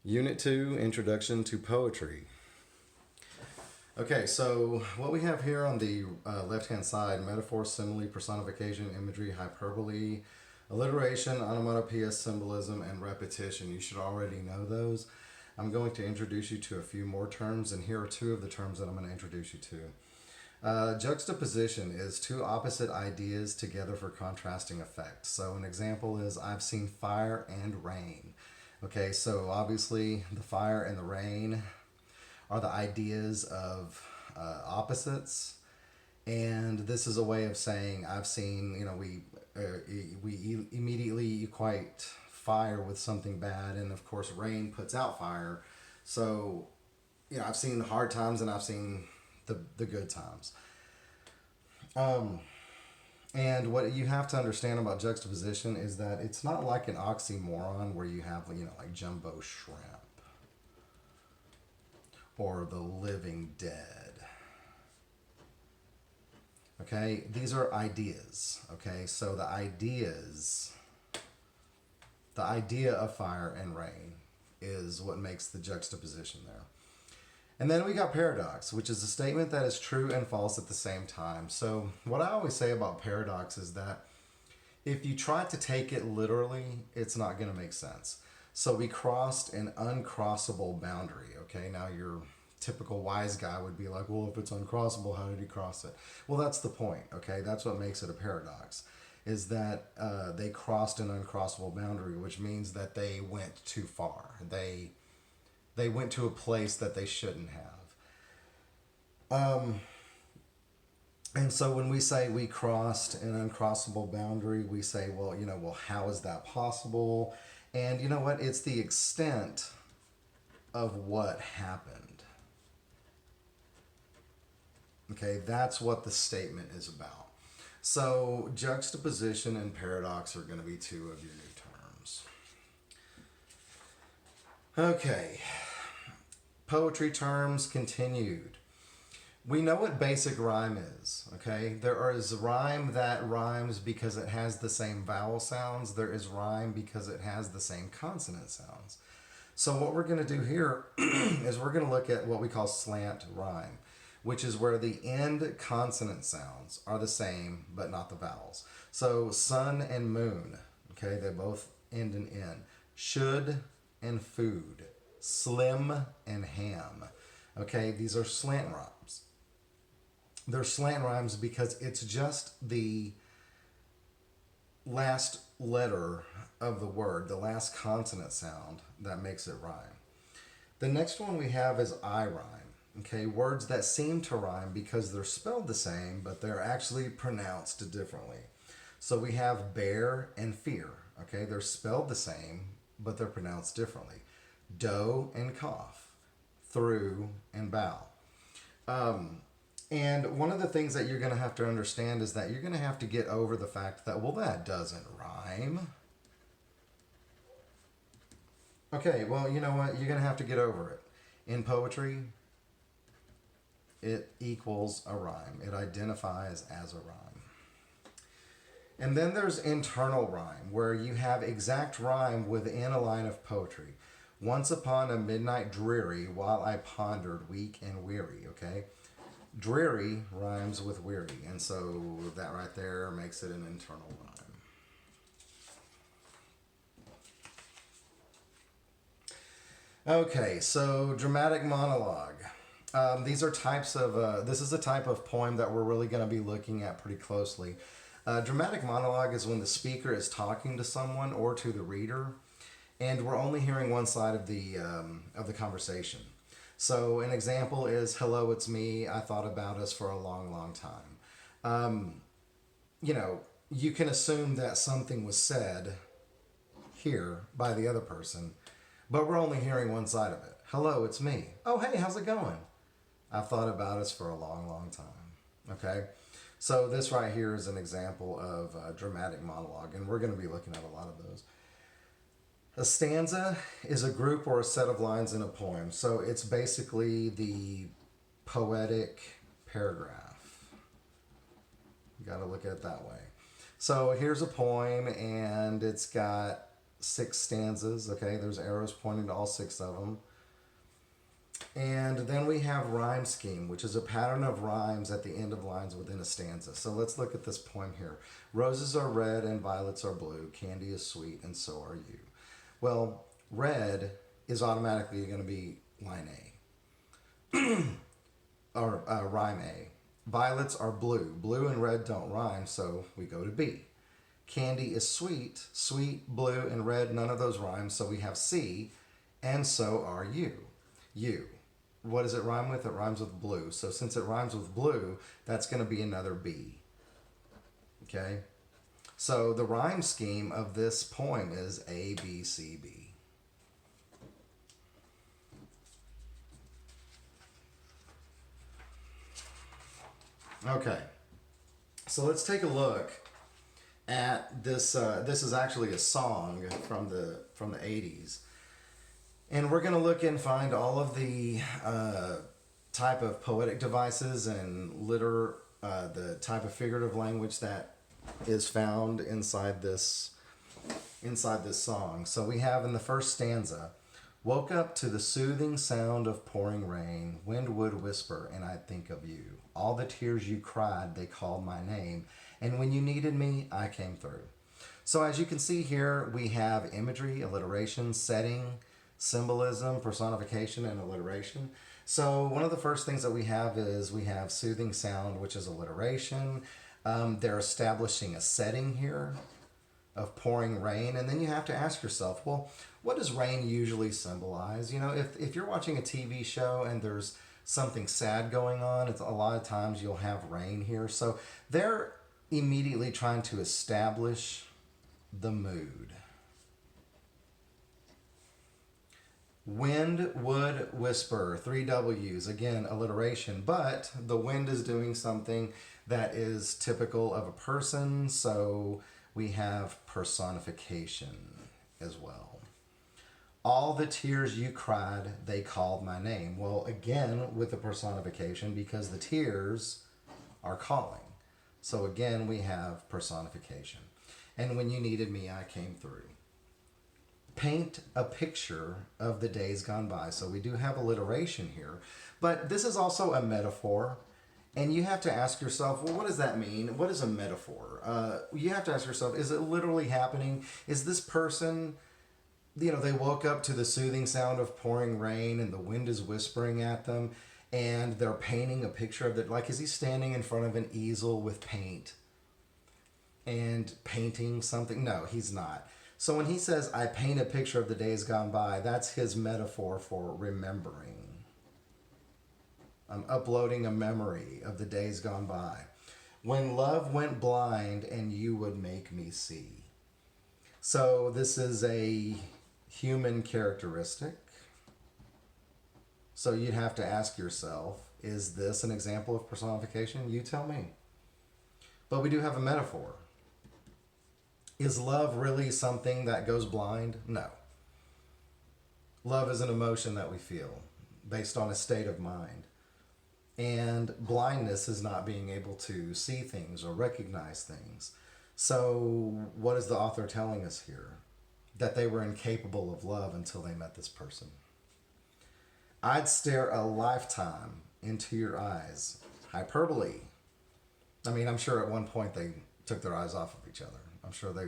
Unit 2, Introduction to Poetry. Okay, so what we have here on the left-hand side, metaphor, simile, personification, imagery, hyperbole, alliteration, onomatopoeia, symbolism, and repetition. You should already know those. I'm going to introduce you to a few more terms, and here are two of the terms that I'm going to introduce you to. Juxtaposition is two opposite ideas together for contrasting effect. So an example is, I've seen fire and rain. Okay, so obviously the fire and the rain are the ideas of opposites, and this is a way of saying I've seen. We immediately equate fire with something bad, and of course rain puts out fire. So I've seen the hard times and I've seen the good times. And what you have to understand about juxtaposition is that it's not like an oxymoron where you have, like jumbo shrimp or the living dead. Okay, these are ideas. Okay, so the idea of fire and rain is what makes the juxtaposition there. And then we got paradox, which is a statement that is true and false at the same time. So what I always say about paradox is that if you try to take it literally, it's not going to make sense. So we crossed an uncrossable boundary. Okay, now your typical wise guy would be like, well, if it's uncrossable, how did he cross it? Well, that's the point. Okay, that's what makes it a paradox, is that they crossed an uncrossable boundary, which means that they went too far. They went to a place that they shouldn't have. And so when we say we crossed an uncrossable boundary, we say, well, how is that possible? And you know what? It's the extent of what happened. Okay, that's what the statement is about. So juxtaposition and paradox are going to be two of your new terms. Okay, poetry terms continued. We know what basic rhyme is, okay? There is rhyme that rhymes because it has the same vowel sounds. There is rhyme because it has the same consonant sounds. So what we're going to do here is we're going to look at what we call slant rhyme, which is where the end consonant sounds are the same but not the vowels. So sun and moon, okay, they both end in N. Should and food, slim and ham. Okay, these are slant rhymes. They're slant rhymes because it's just the last letter of the word, the last consonant sound that makes it rhyme. The next one we have is I rhyme. Okay, words that seem to rhyme because they're spelled the same, but they're actually pronounced differently. So we have bear and fear. Okay, they're spelled the same, but they're pronounced differently. Doe and cough, through and bow. And one of the things that you're going to have to understand is that you're going to have to get over the fact that, well, that doesn't rhyme. Okay, well, you know what? You're going to have to get over it. In poetry, it equals a rhyme. It identifies as a rhyme. And then there's internal rhyme, where you have exact rhyme within a line of poetry. Once upon a midnight dreary, while I pondered, weak and weary, okay? Dreary rhymes with weary, and so that right there makes it an internal rhyme. Okay, so dramatic monologue. These are types of, this is a type of poem that we're really going to be looking at pretty closely. Dramatic monologue is when the speaker is talking to someone or to the reader, and we're only hearing one side of the conversation. So an example is, hello, it's me. I thought about us for a long, long time. You can assume that something was said here by the other person, but we're only hearing one side of it. Hello, it's me. Oh, hey, how's it going? I've thought about us for a long, long time. Okay? So this right here is an example of a dramatic monologue, and we're going to be looking at a lot of those. A stanza is a group or a set of lines in a poem. So it's basically the poetic paragraph. You got to look at it that way. So here's a poem, and it's got 6 stanzas. Okay, there's arrows pointing to all 6 of them. And then we have rhyme scheme, which is a pattern of rhymes at the end of lines within a stanza. So let's look at this poem here. Roses are red and violets are blue. Candy is sweet and so are you. Well, red is automatically going to be line A. Or rhyme A. Violets are blue. Blue and red don't rhyme, so we go to B. Candy is sweet. Sweet, blue, and red, none of those rhyme, so we have C. And so are you. You. What does it rhyme with? It rhymes with blue. So since it rhymes with blue, that's going to be another B. Okay? So the rhyme scheme of this poem is A, B, C, B. Okay. So let's take a look at this. This is actually a song from the 80s. And we're going to look and find all of the type of poetic devices and the type of figurative language that is found inside this song. So we have in the first stanza, woke up to the soothing sound of pouring rain, wind would whisper and I'd think of you. All the tears you cried, they called my name, and when you needed me, I came through. So as you can see here, we have imagery, alliteration, setting, symbolism, personification, and alliteration. So one of the first things that we have is we have soothing sound, which is alliteration. They're establishing a setting here of pouring rain. And then you have to ask yourself, well, what does rain usually symbolize? You know, if you're watching a TV show and there's something sad going on, it's a lot of times you'll have rain here. So they're immediately trying to establish the mood. Wind would whisper, 3 W's, again, alliteration, but the wind is doing something that is typical of a person, so we have personification as well. All the tears you cried, they called my name. Well, again, with the personification, because the tears are calling. So again, we have personification. And when you needed me, I came through. Paint a picture of the days gone by. So we do have alliteration here, but this is also a metaphor, and you have to ask yourself, well, what does that mean? What is a metaphor? You have to ask yourself, is it literally happening? Is this person, you know, they woke up to the soothing sound of pouring rain and the wind is whispering at them and they're painting a picture of it? Like, is he standing in front of an easel with paint and painting something? No, he's not. So when he says, I paint a picture of the days gone by, that's his metaphor for remembering. I'm uploading a memory of the days gone by. When love went blind and you would make me see. So this is a human characteristic. So you'd have to ask yourself, is this an example of personification? You tell me. But we do have a metaphor. Is love really something that goes blind? No. Love is an emotion that we feel based on a state of mind. And blindness is not being able to see things or recognize things. So what is the author telling us here? That they were incapable of love until they met this person. I'd stare a lifetime into your eyes. Hyperbole. I mean, I'm sure at one point they took their eyes off of each other. I'm sure they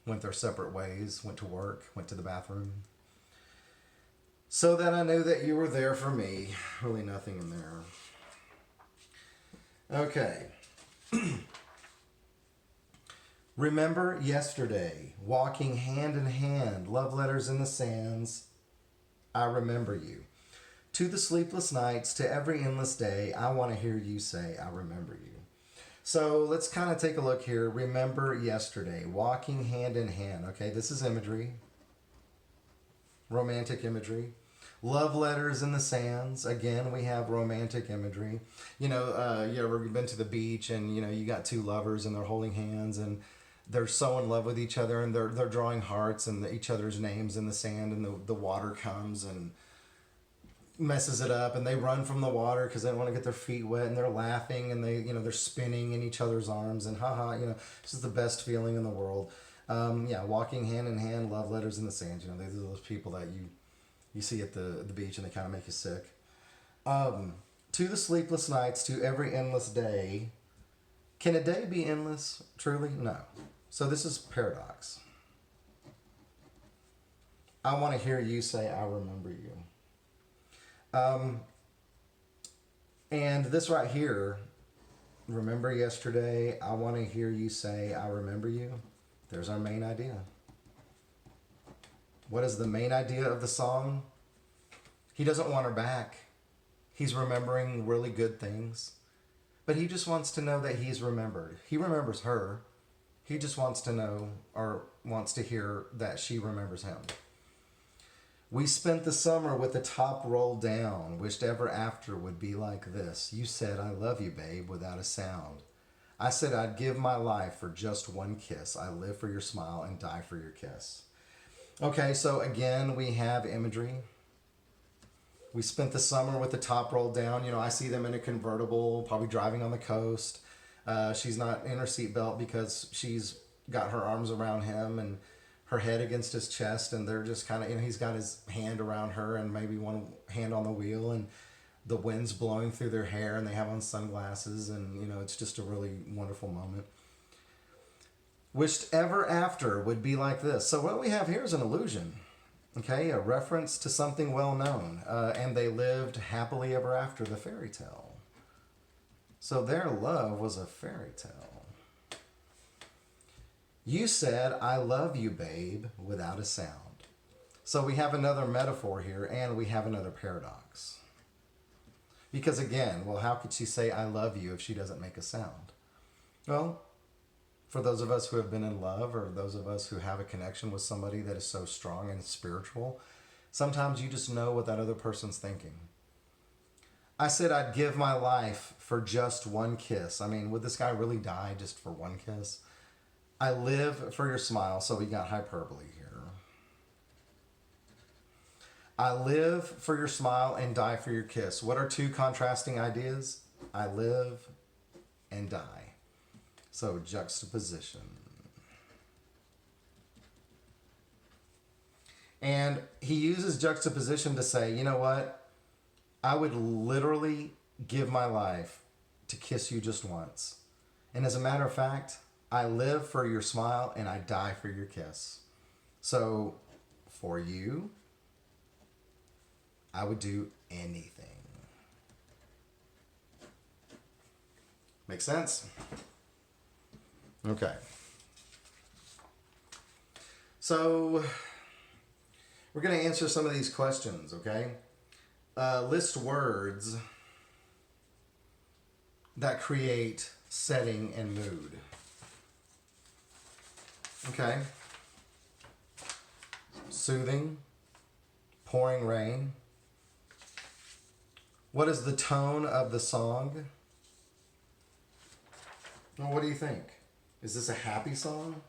went their separate ways, went to work, went to the bathroom. So that I knew that you were there for me. Really nothing in there. Okay. Remember yesterday, walking hand in hand, love letters in the sands. I remember you. To the sleepless nights, to every endless day, I want to hear you say, I remember you. So let's kind of take a look here. Remember yesterday, walking hand in hand. Okay, this is imagery, romantic imagery. Love letters in the sands. Again, we have romantic imagery. You know, you ever been to the beach and, you know, you got two lovers and they're holding hands and they're so in love with each other and they're drawing hearts and each other's names in the sand, and the water comes and messes it up and they run from the water because they don't want to get their feet wet, and they're laughing and they're spinning in each other's arms and haha, this is the best feeling in the world. Yeah, walking hand in hand, love letters in the sand. You know, these are those people that you see at the beach and they kind of make you sick. To the sleepless nights, to every endless day. Can a day be endless? Truly, no. So this is paradox. I want to hear you say, "I remember you." And this right here, remember yesterday. I want to hear you say, "I remember you." There's our main idea. What is the main idea of the song? He doesn't want her back. He's remembering really good things. But he just wants to know that he's remembered. He remembers her. He just wants to know or wants to hear that she remembers him. We spent the summer with the top rolled down. Wished ever after would be like this. You said, "I love you, babe," without a sound. I said I'd give my life for just one kiss. I live for your smile and die for your kiss. Okay, so again, we have imagery. We spent the summer with the top rolled down. You know, I see them in a convertible, probably driving on the coast. She's not in her seatbelt because she's got her arms around him and her head against his chest, and they're just kind of, you know, he's got his hand around her and maybe one hand on the wheel, and the wind's blowing through their hair, and they have on sunglasses, and, you know, it's just a really wonderful moment. Wished ever after would be like this. So what we have here is an illusion. Okay, a reference to something well known. And they lived happily ever after, the fairy tale. So their love was a fairy tale. You said, "I love you, babe," without a sound. So we have another metaphor here, and we have another paradox. Because again, well, how could she say, "I love you," if she doesn't make a sound? Well, for those of us who have been in love, or those of us who have a connection with somebody that is so strong and spiritual, sometimes you just know what that other person's thinking. I said I'd give my life for just one kiss. I mean, would this guy really die just for one kiss? I live for your smile, so we got hyperbole here. I live for your smile and die for your kiss. What are two contrasting ideas? I live and die. So juxtaposition. And he uses juxtaposition to say, you know what? I would literally give my life to kiss you just once. And as a matter of fact, I live for your smile and I die for your kiss. So for you, I would do anything. Make sense? Okay. So we're going to answer some of these questions, okay? List words that create setting and mood. Okay. Soothing, pouring rain. What is the tone of the song? Well, what do you think? Is this a happy song?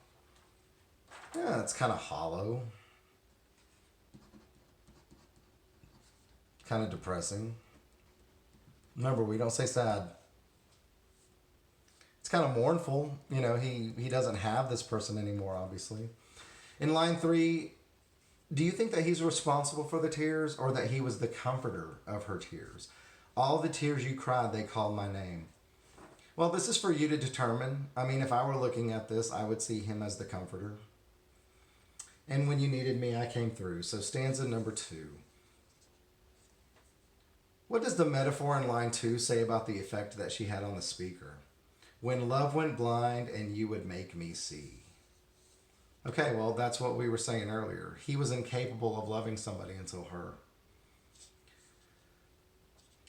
Yeah, it's kind of hollow. Kind of depressing. Remember, we don't say sad. It's kind of mournful. You know, he doesn't have this person anymore, obviously. In line 3, do you think that he's responsible for the tears, or that he was the comforter of her tears? All the tears you cried, they called my name. Well, this is for you to determine. I mean, if I were looking at this, I would see him as the comforter. And when you needed me, I came through. So stanza number 2. What does the metaphor in line 2 say about the effect that she had on the speaker? When love went blind and you would make me see. Okay, well, that's what we were saying earlier. He was incapable of loving somebody until her.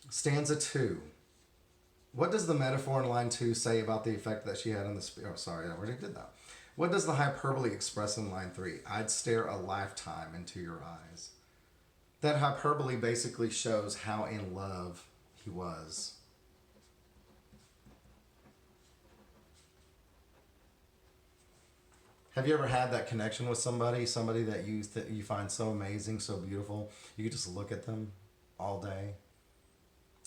Stanza 2. What does the metaphor in line 2 say about the effect that she had on the speaker? Oh, sorry, I already did that. What does the hyperbole express in line 3? I'd stare a lifetime into your eyes. That hyperbole basically shows how in love he was. Have you ever had that connection with somebody that you find so amazing, so beautiful, you could just look at them all day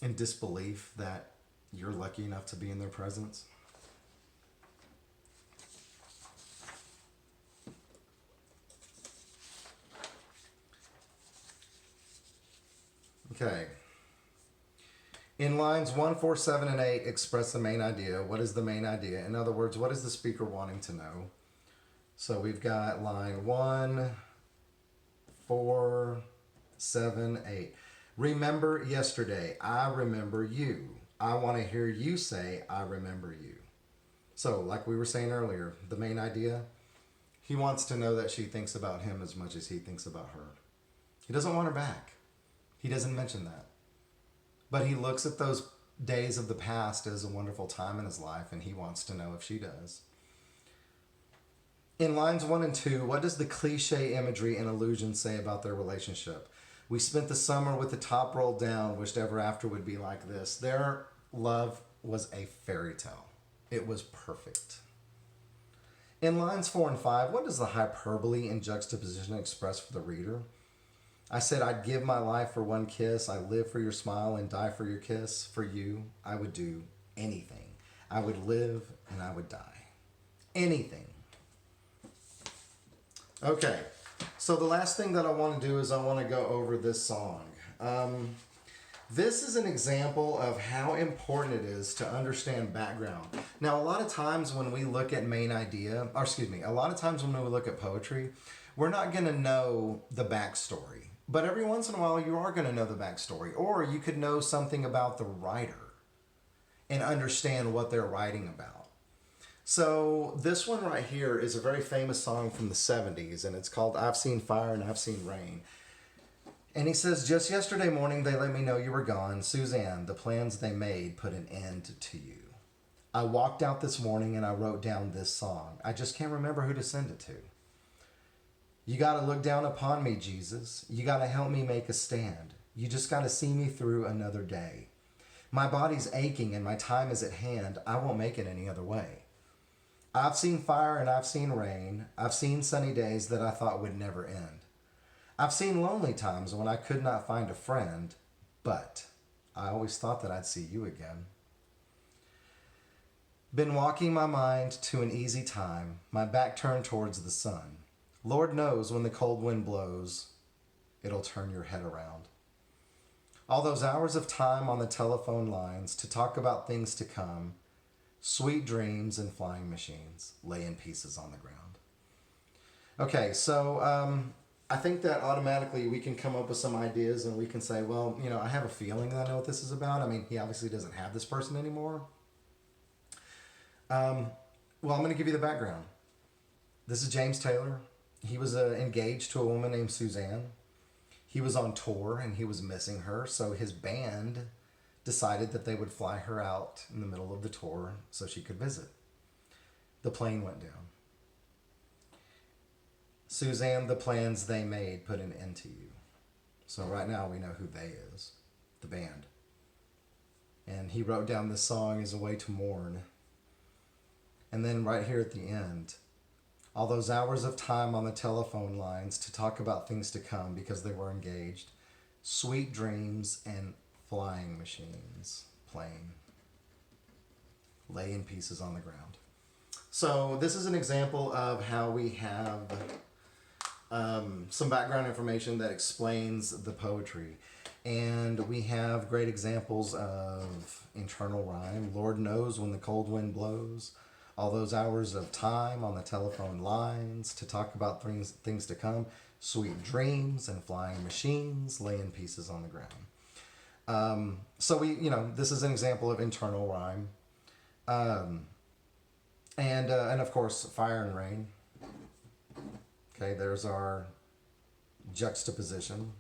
in disbelief that you're lucky enough to be in their presence? Okay. In lines 1, 4, 7, and 8, express the main idea. What is the main idea? In other words, what is the speaker wanting to know? So we've got line 1, 4, 7, 8. Remember yesterday. I remember you. I want to hear you say, I remember you. So, like we were saying earlier, the main idea, he wants to know that she thinks about him as much as he thinks about her. He doesn't want her back. He doesn't mention that. But he looks at those days of the past as a wonderful time in his life, and he wants to know if she does. In lines 1 and 2, what does the cliche imagery and illusion say about their relationship? We spent the summer with the top rolled down, wished ever after would be like this. Their love was a fairy tale. It was perfect. In lines 4 and 5, what does the hyperbole and juxtaposition express for the reader? I said, I'd give my life for one kiss. I live for your smile and die for your kiss. For you, I would do anything. I would live and I would die. Anything. Okay, so the last thing that I want to do is I want to go over this song. This is an example of how important it is to understand background. Now, a lot of times when we look at a lot of times when we look at poetry, we're not going to know the backstory. But every once in a while, you are going to know the backstory. Or you could know something about the writer and understand what they're writing about. So this one right here is a very famous song from the 70s, and it's called I've Seen Fire and I've Seen Rain. And he says, just yesterday morning, they let me know you were gone. Suzanne, the plans they made put an end to you. I walked out this morning and I wrote down this song. I just can't remember who to send it to. You got to look down upon me, Jesus. You got to help me make a stand. You just got to see me through another day. My body's aching and my time is at hand. I won't make it any other way. I've seen fire and I've seen rain. I've seen sunny days that I thought would never end. I've seen lonely times when I could not find a friend, but I always thought that I'd see you again. Been walking my mind to an easy time, my back turned towards the sun. Lord knows when the cold wind blows, it'll turn your head around. All those hours of time on the telephone lines to talk about things to come, sweet dreams and flying machines lay in pieces on the ground. Okay, so I think that automatically we can come up with some ideas and we can say, well, I have a feeling that I know what this is about. I mean, he obviously doesn't have this person anymore. Well, I'm going to give you the background. This is James Taylor. He was engaged to a woman named Suzanne. He was on tour and he was missing her, so his band decided that they would fly her out in the middle of the tour so she could visit. The plane went down. Suzanne, the plans they made put an end to you. So right now we know who they is, the band. And he wrote down this song as a way to mourn. And then right here at the end, all those hours of time on the telephone lines to talk about things to come because they were engaged, sweet dreams and flying machines playing, lay in pieces on the ground. So this is an example of how we have some background information that explains the poetry. And we have great examples of internal rhyme. Lord knows when the cold wind blows. All those hours of time on the telephone lines to talk about things to come. Sweet dreams and flying machines lay in pieces on the ground. So this is an example of internal rhyme. And of course, fire and rain. Okay, there's our juxtaposition.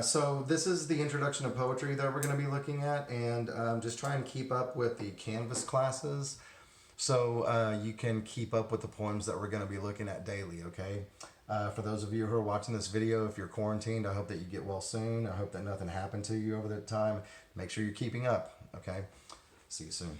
So this is the introduction to poetry that we're going to be looking at, and just try and keep up with the Canvas classes so you can keep up with the poems that we're going to be looking at daily, okay? For those of you who are watching this video, if you're quarantined, I hope that you get well soon. I hope that nothing happened to you over that time. Make sure you're keeping up, okay? See you soon.